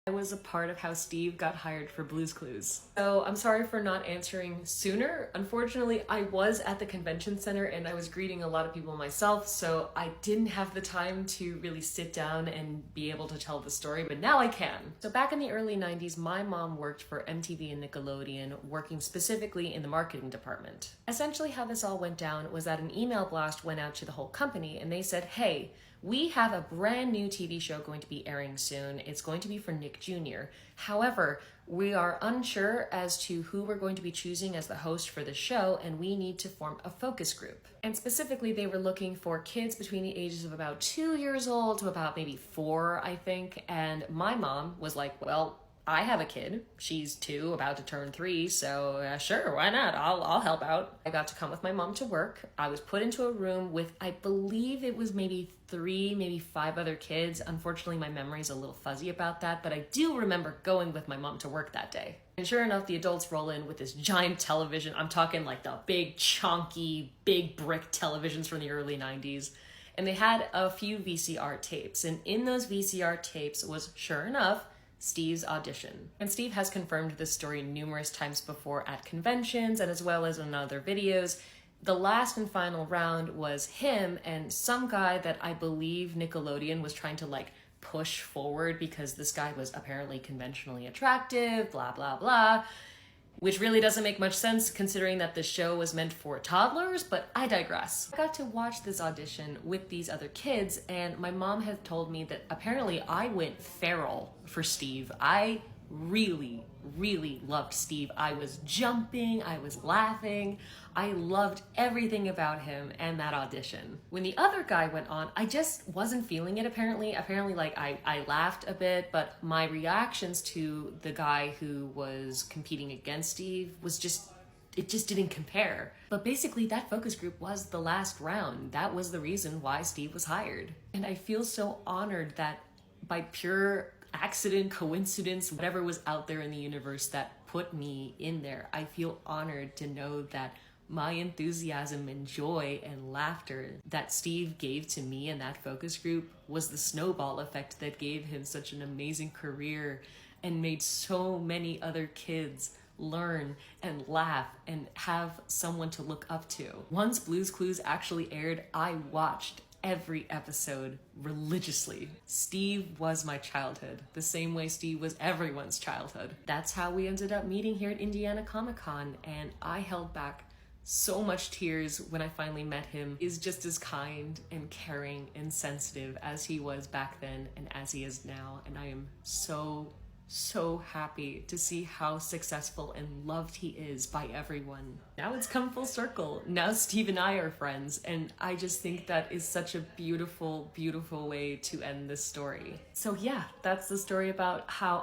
I was a part of how Steve got hired for Blue's Clues. So I'm sorry for not answering sooner. Unfortunately, I was at the convention center and I was greeting a lot of people myself, so I didn't have the time to really sit down and be able to tell the story, but now I can. So back in the early 90s, my mom worked for MTV and Nickelodeon, working specifically in the marketing department. Essentially how this all went down was that an email blast went out to the whole company and they said, hey, we have a brand new TV show going to be airing soon. It's going to be for Nick Jr. However, we are unsure as to who we're going to be choosing as the host for the show, and we need to form a focus group. And specifically, they were looking for kids between the ages of about 2 years old to about maybe 4, I think. And my mom was like, well, I have a kid. She's 2, about to turn 3, so sure, why not? I'll help out. I got to come with my mom to work. I was put into a room with, I believe it was maybe 3, maybe 5 other kids. Unfortunately, my memory's a little fuzzy about that, but I do remember going with my mom to work that day. And sure enough, the adults roll in with this giant television. I'm talking like the big, chonky, big brick televisions from the early 90s. And they had a few VCR tapes. And in those VCR tapes was, sure enough, Steve's audition. And Steve has confirmed this story numerous times before at conventions and as well as in other videos. The last and final round was him and some guy that I believe Nickelodeon was trying to like push forward because this guy was apparently conventionally attractive, blah, blah, blah. Which really doesn't make much sense considering that the show was meant for toddlers, but I digress. I got to watch this audition with these other kids, and my mom had told me that apparently I went feral for Steve. I really, really loved Steve. I was jumping, I was laughing. I loved everything about him and that audition. When the other guy went on, I just wasn't feeling it apparently. Apparently, like, I laughed a bit, but my reactions to the guy who was competing against Steve was it just didn't compare. But basically, that focus group was the last round. That was the reason why Steve was hired. And I feel so honored that by pure accident, coincidence, whatever was out there in the universe that put me in there, I feel honored to know that my enthusiasm and joy and laughter that Steve gave to me in that focus group was the snowball effect that gave him such an amazing career and made so many other kids learn and laugh and have someone to look up to. Once Blue's Clues actually aired, I watched every episode religiously. Steve was my childhood, the same way Steve was everyone's childhood. That's how we ended up meeting here at Indiana Comic Con, and I held back so much tears when I finally met him. He's just as kind and caring and sensitive as he was back then and as he is now, and I am so happy to see how successful and loved he is by everyone. Now it's come full circle. Now Steve and I are friends, and I just think that is such a beautiful, beautiful way to end this story. So yeah, that's the story about how